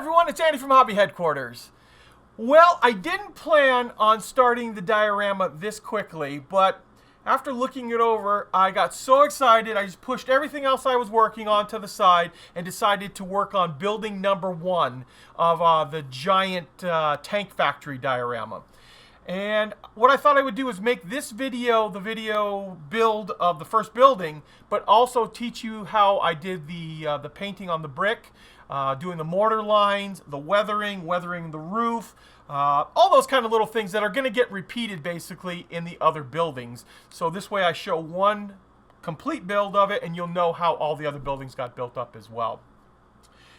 everyone, it's Andy from Hobby Headquarters. Well, I didn't plan on starting the diorama this quickly, but after looking it over, I got so excited, I just pushed everything else I was working on to the side and decided to work on building number 1 of the giant tank factory diorama. And what I thought I would do is make this video the video build of the first building, but also teach you how I did the painting on the brick, doing the mortar lines, the weathering the roof, all those kind of little things that are going to get repeated basically in the other buildings. So this way I show one complete build of it and you'll know how all the other buildings got built up as well.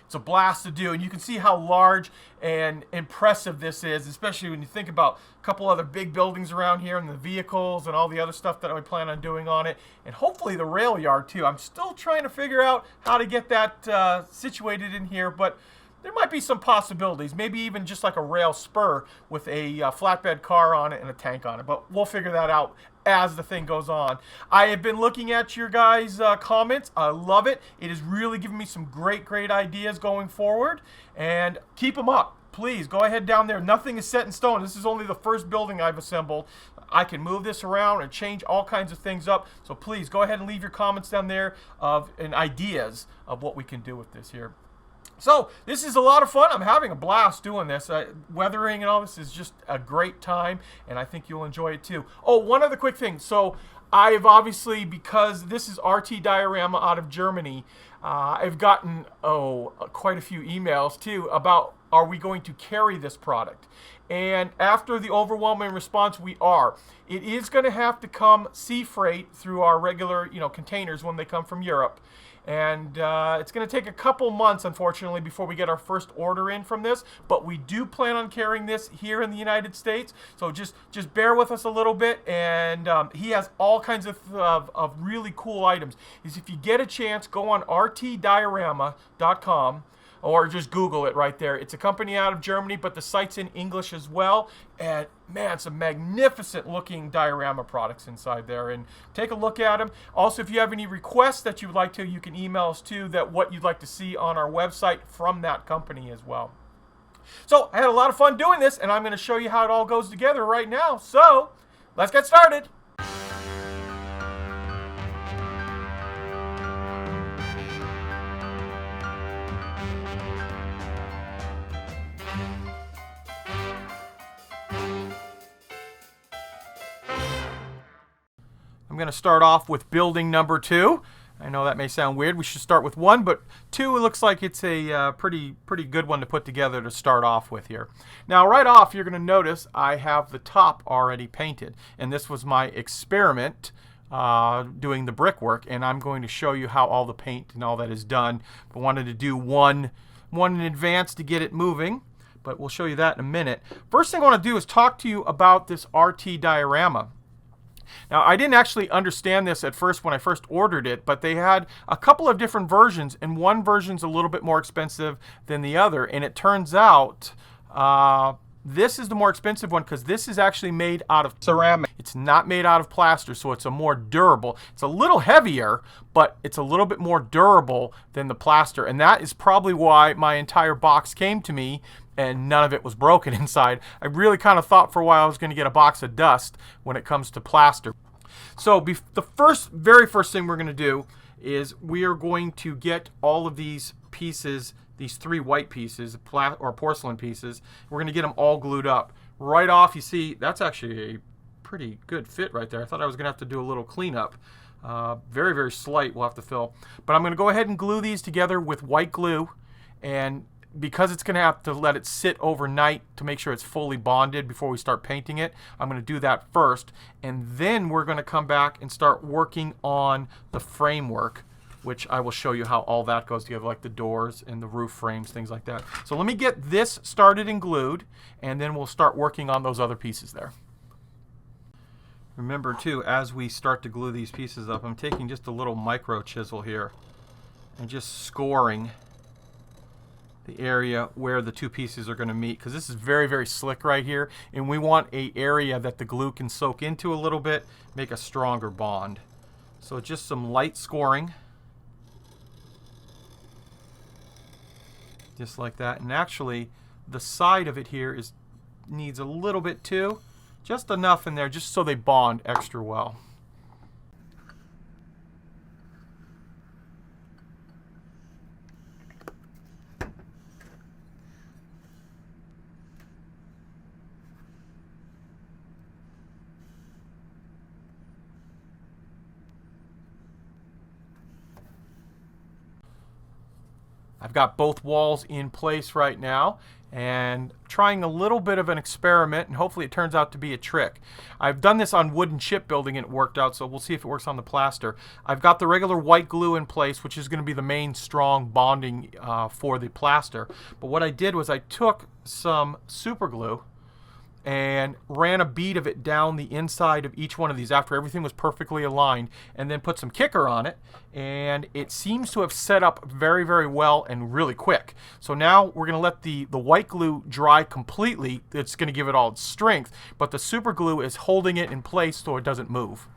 It's a blast to do, and you can see how large and impressive this is, especially when you think about a couple other big buildings around here and the vehicles and all the other stuff that I plan on doing on it, and hopefully the rail yard too. I'm still trying to figure out how to get that situated in here, but there might be some possibilities, maybe even just like a rail spur with a flatbed car on it and a tank on it, but we'll figure that out as the thing goes on. I have been looking at your guys' comments. I love it. It has really given me some great ideas going forward, and keep them up. Please go ahead down there. Nothing is set in stone. This is only the first building I've assembled. I can move this around and change all kinds of things up, so please go ahead and leave your comments down there and ideas of what we can do with this here. So this is a lot of fun. I'm having a blast doing this. Weathering and all this is just a great time, and I think you'll enjoy it too. Oh, one other quick thing. So I've obviously, because this is RT Diorama out of Germany, I've gotten quite a few emails too about, are we going to carry this product? And after the overwhelming response, we are. It is going to have to come sea freight through our regular, containers when they come from Europe. And it's going to take a couple months, unfortunately, before we get our first order in from this. But we do plan on carrying this here in the United States. So just bear with us a little bit. And he has all kinds of really cool items. If you get a chance, go on rtdiorama.com. Or just Google it right there. It's a company out of Germany, but the site's in English as well. And man, some magnificent looking diorama products inside there. And take a look at them. Also, if you have any requests that you would like to, you can email us too, that what you'd like to see on our website from that company as well. So I had a lot of fun doing this, and I'm going to show you how it all goes together right now. So let's get started. I'm going to start off with building number 2. I know that may sound weird. We should start with 1, but 2 it looks like it's a pretty good one to put together to start off with here. Now right off, you're going to notice I have the top already painted, and this was my experiment doing the brickwork, and I'm going to show you how all the paint and all that is done. I wanted to do one in advance to get it moving, but we'll show you that in a minute. First thing I want to do is talk to you about this RT diorama. Now, I didn't actually understand this at first when I first ordered it, but they had a couple of different versions, and one version's a little bit more expensive than the other. And it turns out this is the more expensive one because this is actually made out of ceramic. It's not made out of plaster, so it's a more durable. It's a little heavier, but it's a little bit more durable than the plaster. And that is probably why my entire box came to me and none of it was broken inside. I really kind of thought for a while I was going to get a box of dust when it comes to plaster. So the very first thing we're going to do is we are going to get all of these pieces, these 3 white pieces, or porcelain pieces. We're going to get them all glued up. Right off, you see, that's actually a pretty good fit right there. I thought I was going to have to do a little cleanup. Very slight, we'll have to fill. But I'm going to go ahead and glue these together with white glue, and because it's going to have to let it sit overnight to make sure it's fully bonded before we start painting it, I'm going to do that first. And then we're going to come back and start working on the framework, which I will show you how all that goes together, like the doors and the roof frames, things like that. So let me get this started and glued, and then we'll start working on those other pieces there. Remember too, as we start to glue these pieces up, I'm taking just a little micro chisel here and just scoring the area where the 2 pieces are going to meet, because this is very slick right here, and we want an area that the glue can soak into a little bit, make a stronger bond. So just some light scoring. just like that. And actually, the side of it here needs a little bit too, just enough in there, just so they bond extra well. I've got both walls in place right now and trying a little bit of an experiment, and hopefully it turns out to be a trick. I've done this on wooden shipbuilding and it worked out, so we'll see if it works on the plaster. I've got the regular white glue in place, which is going to be the main strong bonding for the plaster. But what I did was I took some super glue and ran a bead of it down the inside of each one of these after everything was perfectly aligned, and then put some kicker on it, and it seems to have set up very, very well and really quick. So now we're going to let the white glue dry completely. It's going to give it all its strength, but the super glue is holding it in place so it doesn't move.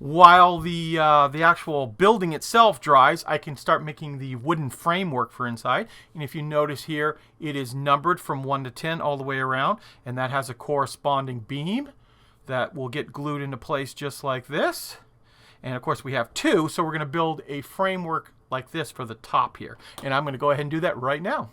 While the actual building itself dries, I can start making the wooden framework for inside. And if you notice here, it is numbered from 1 to 10 all the way around, and that has a corresponding beam that will get glued into place just like this. And of course we have 2, so we're going to build a framework like this for the top here. And I'm going to go ahead and do that right now.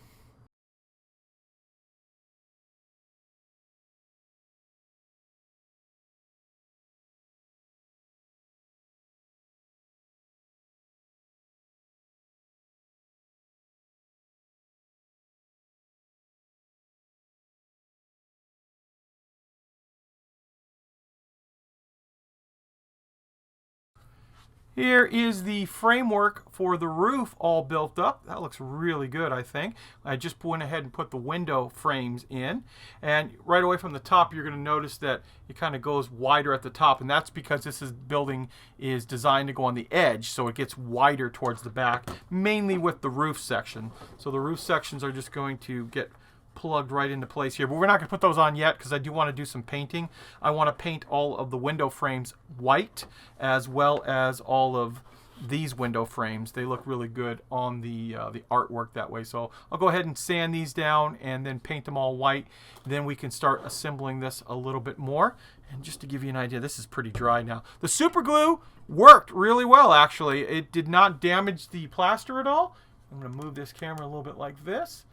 Here is the framework for the roof all built up. That looks really good, I think. I just went ahead and put the window frames in. And right away from the top, you're going to notice that it kind of goes wider at the top. And that's because this building is designed to go on the edge, so it gets wider towards the back, mainly with the roof section. So the roof sections are just going to get plugged right into place here, but we're not going to put those on yet because I do want to do some painting. I want to paint all of the window frames white, as well as all of these window frames. They look really good on the artwork that way. So I'll go ahead and sand these down and then paint them all white. Then we can start assembling this a little bit more. And just to give you an idea, this is pretty dry now. The super glue worked really well, actually. It did not damage the plaster at all. I'm going to move this camera a little bit like this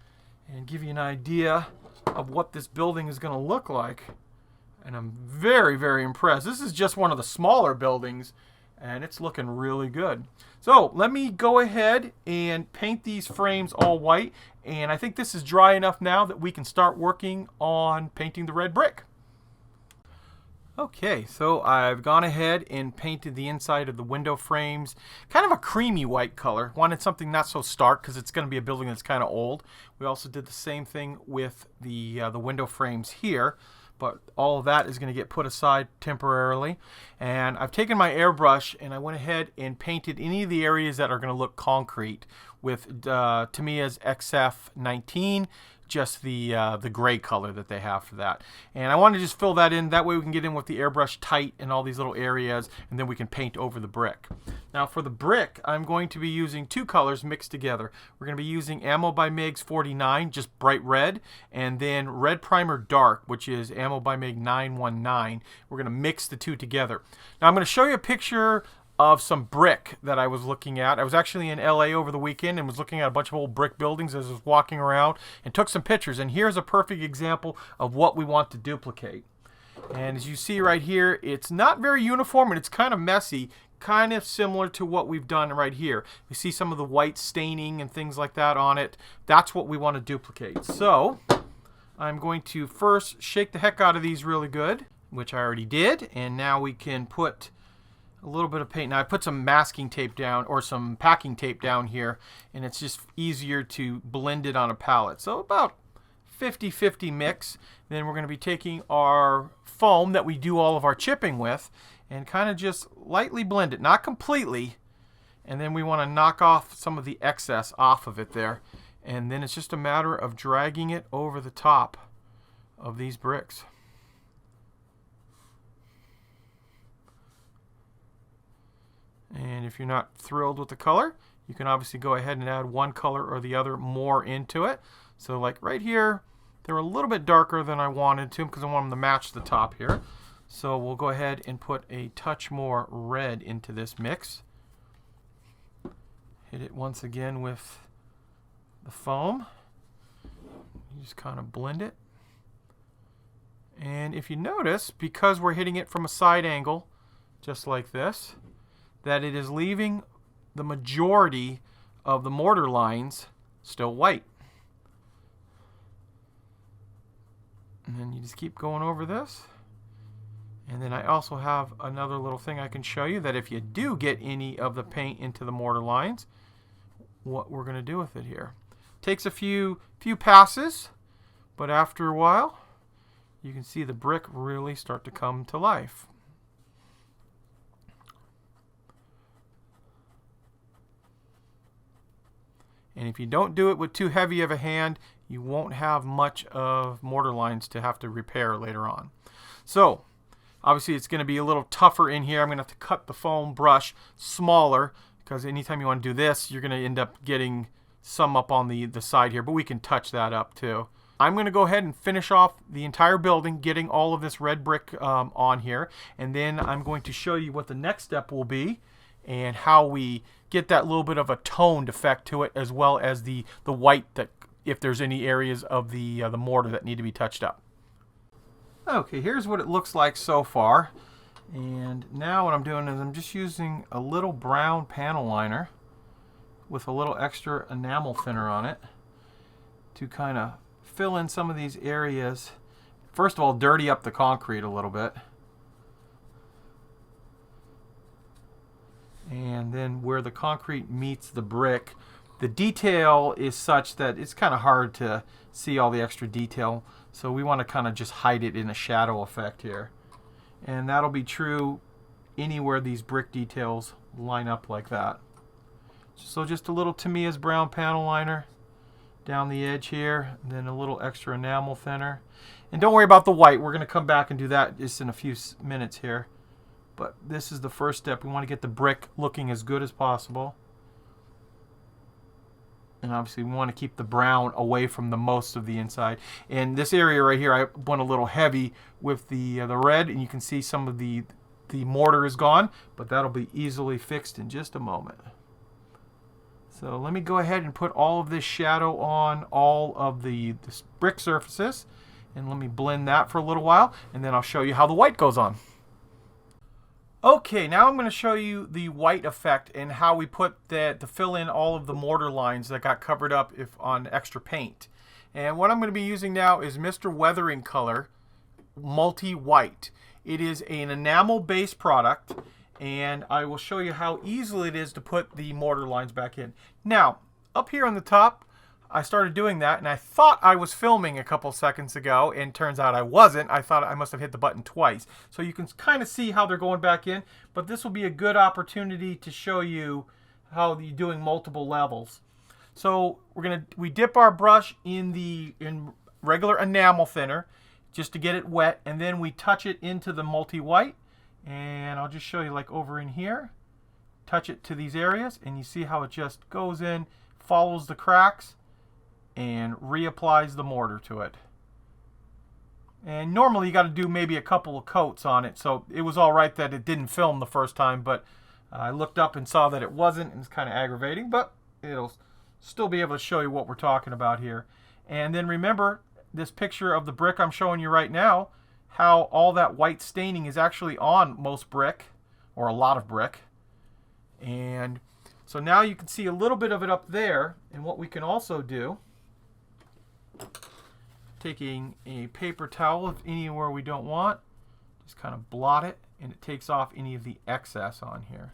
and give you an idea of what this building is going to look like. And I'm very, very impressed. This is just one of the smaller buildings, and it's looking really good. So let me go ahead and paint these frames all white, and I think this is dry enough now that we can start working on painting the red brick. Okay, so I've gone ahead and painted the inside of the window frames kind of a creamy white color. Wanted something not so stark because it's going to be a building that's kind of old. We also did the same thing with the window frames here, but all of that is going to get put aside temporarily. And I've taken my airbrush and I went ahead and painted any of the areas that are going to look concrete with Tamiya's XF19. Just the gray color that they have for that. And I want to just fill that in. That way we can get in with the airbrush tight in all these little areas, and then we can paint over the brick. Now for the brick, I'm going to be using 2 colors mixed together. We're going to be using Ammo by Meigs 49, just bright red, and then Red Primer Dark, which is Ammo by Meigs 919. We're going to mix the 2 together. Now I'm going to show you a picture of some brick that I was looking at. I was actually in LA over the weekend and was looking at a bunch of old brick buildings as I was walking around and took some pictures. And here's a perfect example of what we want to duplicate. And as you see right here, it's not very uniform and it's kind of messy, kind of similar to what we've done right here. We see some of the white staining and things like that on it. That's what we want to duplicate. So I'm going to first shake the heck out of these really good, which I already did. And now we can put a little bit of paint. Now I put some masking tape down, or some packing tape down here, and it's just easier to blend it on a palette. So about 50-50 mix. Then we're going to be taking our foam that we do all of our chipping with and kind of just lightly blend it, not completely. And then we want to knock off some of the excess off of it there. And then it's just a matter of dragging it over the top of these bricks. And if you're not thrilled with the color, You can obviously go ahead and add one color or the other more into it. So like right here, they're a little bit darker than I wanted to because I want them to match the top here. So we'll go ahead and put a touch more red into this mix. Hit it once again with the foam. You just kind of blend it. And if you notice, because we're hitting it from a side angle, just like this, that it is leaving the majority of the mortar lines still white. And then you just keep going over this. And then I also have another little thing I can show you that if you do get any of the paint into the mortar lines, what we're going to do with it here. Takes a few passes, but after a while, you can see the brick really start to come to life. And if you don't do it with too heavy of a hand, you won't have much of mortar lines to have to repair later on. So, obviously it's going to be a little tougher in here. I'm going to have to cut the foam brush smaller because anytime you want to do this, you're going to end up getting some up on the side here, but we can touch that up too. I'm going to go ahead and finish off the entire building, getting all of this red brick on here, and then I'm going to show you what the next step will be and how we get that little bit of a toned effect to it, as well as the white, that if there's any areas of the mortar that need to be touched up. Okay, here's what it looks like so far. And now what I'm doing is I'm just using a little brown panel liner with a little extra enamel thinner on it to kind of fill in some of these areas. First of all, dirty up the concrete a little bit. And then where the concrete meets the brick, the detail is such that it's kind of hard to see all the extra detail. So we want to kind of just hide it in a shadow effect here. And that'll be true anywhere these brick details line up like that. So just a little Tamiya's brown panel liner down the edge here, and then a little extra enamel thinner. And don't worry about the white. We're going to come back and do that just in a few minutes here. But this is the first step. We want to get the brick looking as good as possible. And obviously we want to keep the brown away from the most of the inside. And this area right here, I went a little heavy with the red, and you can see some of the mortar is gone, but that'll be easily fixed in just a moment. So let me go ahead and put all of this shadow on all of the brick surfaces, and let me blend that for a little while, and then I'll show you how the white goes on. Okay, now I'm going to show you the white effect and how we put that to fill in all of the mortar lines that got covered up on extra paint. And what I'm going to be using now is Mr. Weathering Color Multi-White. It is an enamel-based product, and I will show you how easily it is to put the mortar lines back in. Now, up here on the top, I started doing that, and I thought I was filming a couple seconds ago, and turns out I wasn't. I thought I must have hit the button twice. So you can kind of see how they're going back in, but this will be a good opportunity to show you how you're doing multiple levels. So we dip our brush in regular enamel thinner just to get it wet, and then we touch it into the multi-white, and I'll just show you like over in here. Touch it to these areas, and you see how it just goes in, follows the cracks, and reapplies the mortar to it. And normally you got to do maybe a couple of coats on it, so it was all right that it didn't film the first time, but I looked up and saw that it wasn't, and it's kind of aggravating, but it'll still be able to show you what we're talking about here. And then remember this picture of the brick I'm showing you right now, how all that white staining is actually on most brick, or a lot of brick. And so now you can see a little bit of it up there, and what we can also do, taking a paper towel if anywhere we don't want, just kind of blot it, and it takes off any of the excess on here.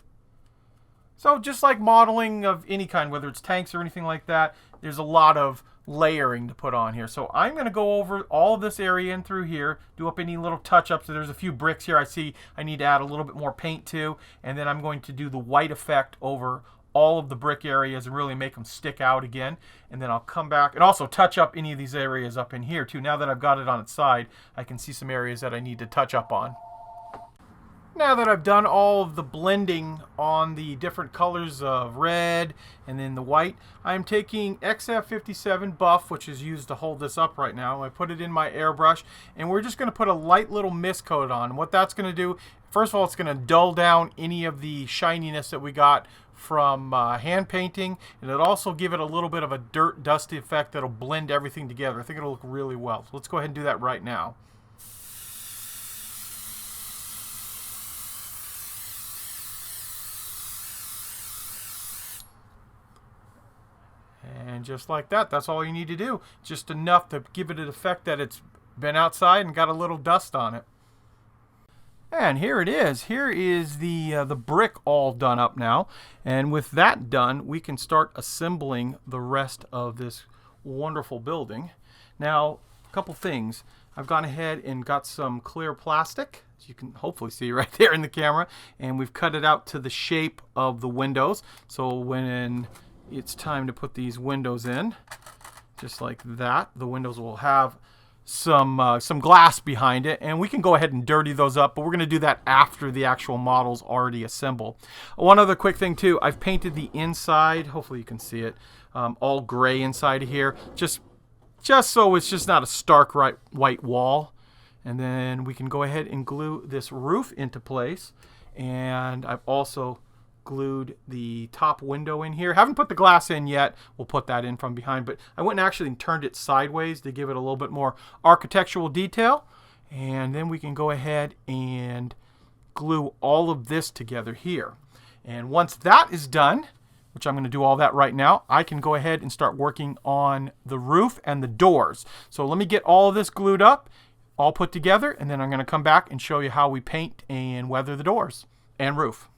So just like modeling of any kind, whether it's tanks or anything like that, there's a lot of layering to put on here. So I'm going to go over all of this area in through here, do up any little touch-ups. So there's a few bricks here I see I need to add a little bit more paint to, and then I'm going to do the white effect over all of the brick areas and really make them stick out again. And then I'll come back and also touch up any of these areas up in here too. Now that I've got it on its side, I can see some areas that I need to touch up on. Now that I've done all of the blending on the different colors of red and then the white, I'm taking XF57 buff, which is used to hold this up right now. I put it in my airbrush, and we're just going to put a light little mist coat on. And what that's going to do, first of all, it's going to dull down any of the shininess that we got from hand painting, and it'll also give it a little bit of a dirt dusty effect that'll blend everything together. I think it'll look really well. So let's go ahead and do that right now. And just like that, that's all you need to do. Just enough to give it an effect that it's been outside and got a little dust on it. And here it is. Here is the brick all done up now. And with that done, we can start assembling the rest of this wonderful building. Now, a couple things. I've gone ahead and got some clear plastic, as you can hopefully see right there in the camera, and we've cut it out to the shape of the windows. So when it's time to put these windows in, just like that, the windows will have some glass behind it, and we can go ahead and dirty those up, but we're going to do that after the actual model's already assembled. One other quick thing too, I've painted the inside, hopefully you can see it, all gray inside of here, just so it's just not a stark white wall. And then we can go ahead and glue this roof into place, and I've also glued the top window in here. Haven't put the glass in yet. We'll put that in from behind, but I went and actually turned it sideways to give it a little bit more architectural detail. And then we can go ahead and glue all of this together here. And once that is done, which I'm going to do all that right now, I can go ahead and start working on the roof and the doors. So let me get all of this glued up, all put together, and then I'm going to come back and show you how we paint and weather the doors and roof.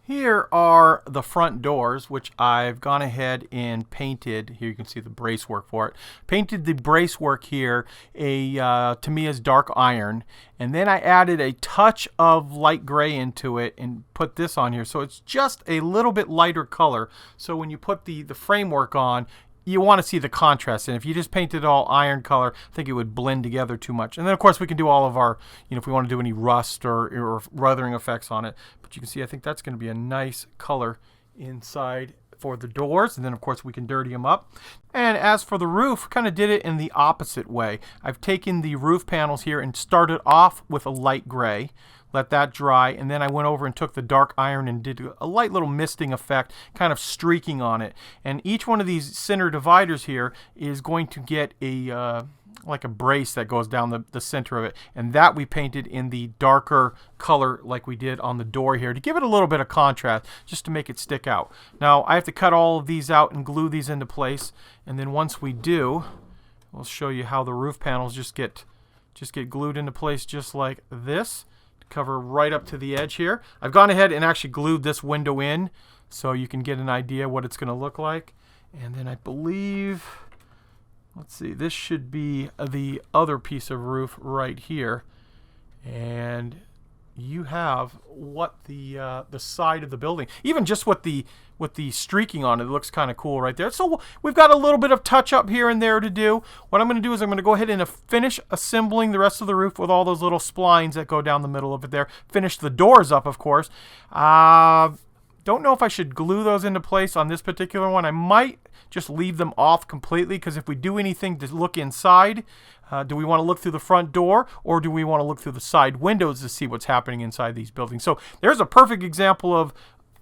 Here are the front doors, which I've gone ahead and painted. Here you can see the bracework for it. Painted the bracework here to me as dark iron, and then I added a touch of light gray into it and put this on here. So it's just a little bit lighter color. So when you put the framework on, you want to see the contrast, and if you just painted all iron color, I think it would blend together too much. And then of course we can do all of our, if we want to do any rust or weathering effects on it. But you can see I think that's going to be a nice color inside for the doors, and then of course we can dirty them up. And as for the roof, kind of did it in the opposite way. I've taken the roof panels here and started off with a light gray. Let that dry, and then I went over and took the dark iron and did a light little misting effect, kind of streaking on it. And each one of these center dividers here is going to get a like a brace that goes down the center of it, and that we painted in the darker color like we did on the door here to give it a little bit of contrast, just to make it stick out. Now I have to cut all of these out and glue these into place, and then once we do, we'll show you how the roof panels just get glued into place just like this. Cover right up to the edge here. I've gone ahead and actually glued this window in so you can get an idea what it's going to look like. And then I believe, let's see, this should be the other piece of roof right here. And you have what the side of the building, even just with the streaking on it, looks kind of cool right there. So we've got a little bit of touch up here and there to do. What I'm going to do is I'm going to go ahead and finish assembling the rest of the roof with all those little splines that go down the middle of it there. Finish the doors up, of course. Don't know if I should glue those into place on this particular one. I might just leave them off completely, because if we do anything to look inside, do we want to look through the front door, or do we want to look through the side windows to see what's happening inside these buildings? So there's a perfect example of,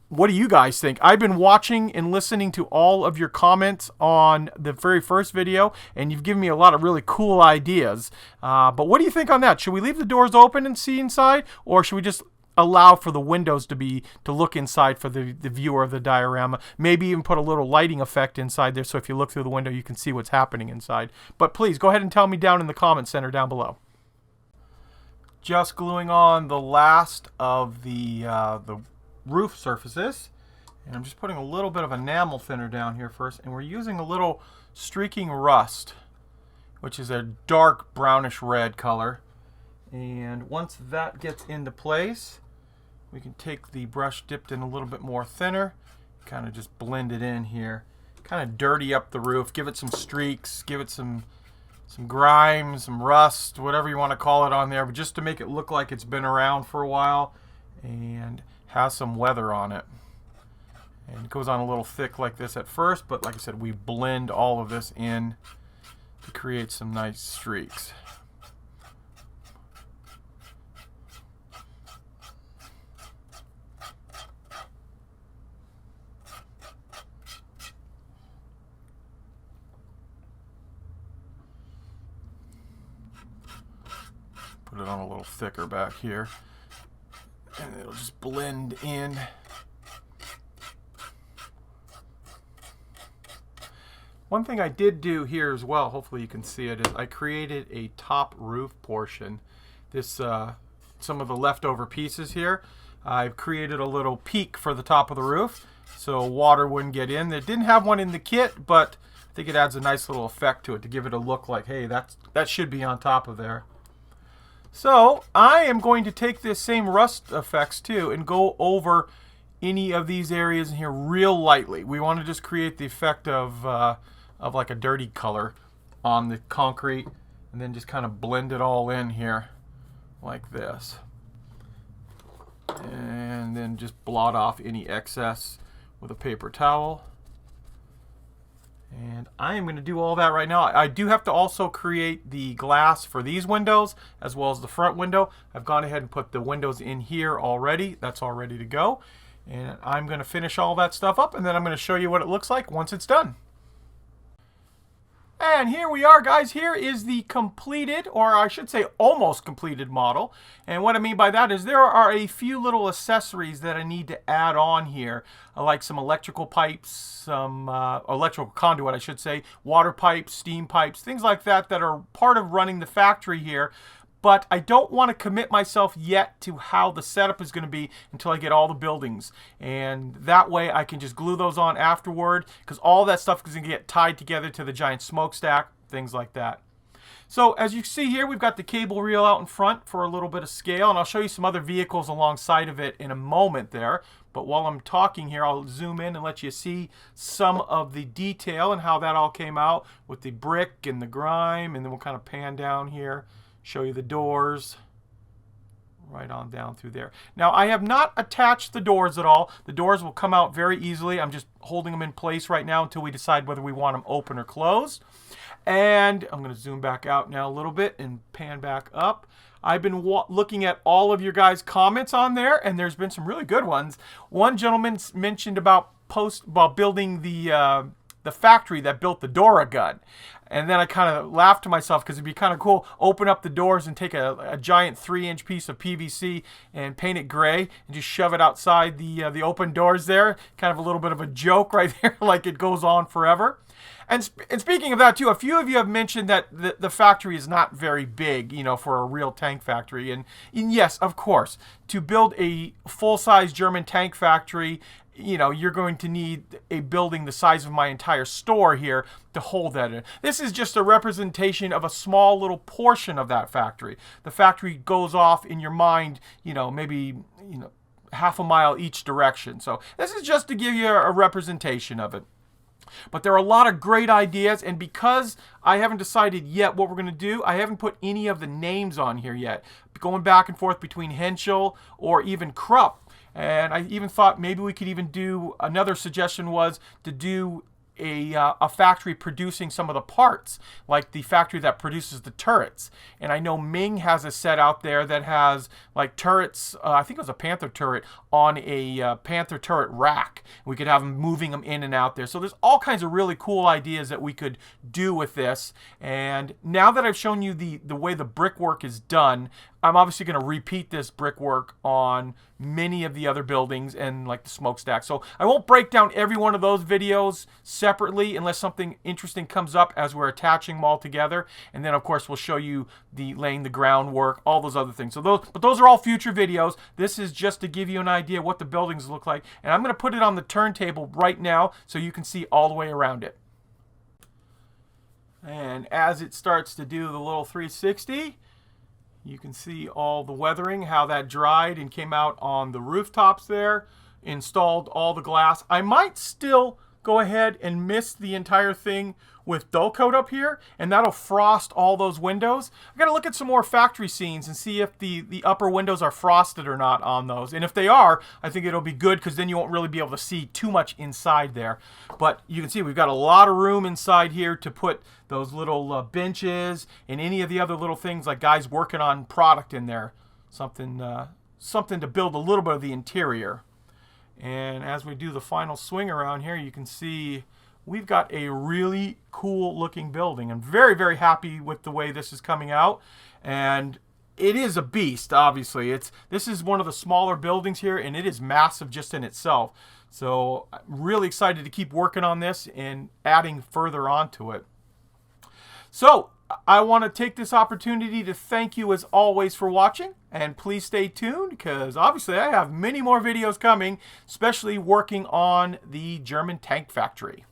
what do you guys think? I've been watching and listening to all of your comments on the very first video, and you've given me a lot of really cool ideas. But what do you think on that? Should we leave the doors open and see inside, or should we just allow for the windows to look inside for the viewer of the diorama? Maybe even put a little lighting effect inside there, so if you look through the window you can see what's happening inside. But please go ahead and tell me down in the comment center down below. Just gluing on the last of the roof surfaces, and I'm just putting a little bit of enamel thinner down here first, and we're using a little streaking rust, which is a dark brownish red color. And once that gets into place, we can take the brush dipped in a little bit more thinner, kind of just blend it in here, kind of dirty up the roof, give it some streaks, give it some some grime, some rust, whatever you want to call it on there, but just to make it look like it's been around for a while and has some weather on it. And it goes on a little thick like this at first, but like I said, we blend all of this in to create some nice streaks. Put it on a little thicker back here, and it'll just blend in. One thing I did do here as well, hopefully you can see it, is I created a top roof portion. This, some of the leftover pieces here, I've created a little peak for the top of the roof so water wouldn't get in. They didn't have one in the kit, but I think it adds a nice little effect to it to give it a look like, hey, that should be on top of there. So I am going to take this same rust effects too and go over any of these areas in here real lightly. We want to just create the effect of like a dirty color on the concrete, and then just kind of blend it all in here like this. And then just blot off any excess with a paper towel. And I am going to do all that right now. I do have to also create the glass for these windows as well as the front window. I've gone ahead and put the windows in here already. That's all ready to go. And I'm going to finish all that stuff up, and then I'm going to show you what it looks like once it's done. And here we are, guys. Here is the completed, or I should say almost completed model. And what I mean by that is there are a few little accessories that I need to add on here, like some electrical pipes, some electrical conduit, I should say, water pipes, steam pipes, things like that that are part of running the factory here. But I don't want to commit myself yet to how the setup is going to be until I get all the buildings. And that way I can just glue those on afterward, because all that stuff is going to get tied together to the giant smokestack, things like that. So as you see here, we've got the cable reel out in front for a little bit of scale, and I'll show you some other vehicles alongside of it in a moment there. But while I'm talking here, I'll zoom in and let you see some of the detail and how that all came out with the brick and the grime, and then we'll kind of pan down here. Show you the doors right on down through there. Now I have not attached the doors at all. The doors will come out very easily. I'm just holding them in place right now until we decide whether we want them open or closed. And I'm going to zoom back out now a little bit and pan back up. I've been looking at all of your guys' comments on there, and there's been some really good ones. One gentleman mentioned about building the factory that built the Dora gun. And then I kind of laughed to myself because it'd be kind of cool, open up the doors and take a giant 3-inch piece of PVC and paint it gray and just shove it outside the open doors there. Kind of a little bit of a joke right there, like it goes on forever. And speaking of that too, a few of you have mentioned that the factory is not very big, you know, for a real tank factory. And yes, of course, to build a full-size German tank factory, you know, you're going to need a building the size of my entire store here to hold that in. This is just a representation of a small little portion of that factory. The factory goes off in your mind, you know, maybe, you know, half a mile each direction. So this is just to give you a representation of it. But there are a lot of great ideas, and because I haven't decided yet what we're going to do, I haven't put any of the names on here yet. Going back and forth between Henschel or even Krupp. And I even thought maybe we could even do, another suggestion was to do a factory producing some of the parts, like the factory that produces the turrets. And I know Ming has a set out there that has like turrets, I think it was a Panther turret, on a Panther turret rack. We could have them moving them in and out there. So there's all kinds of really cool ideas that we could do with this. And now that I've shown you the way the brickwork is done, I'm obviously going to repeat this brickwork on many of the other buildings and like the smokestack. So I won't break down every one of those videos separately unless something interesting comes up as we're attaching them all together. And then of course we'll show you the laying the groundwork, all those other things. So those are all future videos. This is just to give you an idea what the buildings look like. And I'm going to put it on the turntable right now so you can see all the way around it. And as it starts to do the little 360, you can see all the weathering, how that dried and came out on the rooftops there. Installed all the glass. I might still go ahead and mist the entire thing with dull coat up here, and that'll frost all those windows. I gotta look at some more factory scenes and see if the upper windows are frosted or not on those. And if they are, I think it'll be good, because then you won't really be able to see too much inside there. But you can see we've got a lot of room inside here to put those little benches and any of the other little things like guys working on product in there. Something to build a little bit of the interior. And as we do the final swing around here, you can see we've got a really cool looking building. I'm very, very happy with the way this is coming out. And it is a beast, obviously. This is one of the smaller buildings here, and it is massive just in itself. So I'm really excited to keep working on this and adding further onto it. So I want to take this opportunity to thank you as always for watching, and please stay tuned, because obviously I have many more videos coming, especially working on the German tank factory.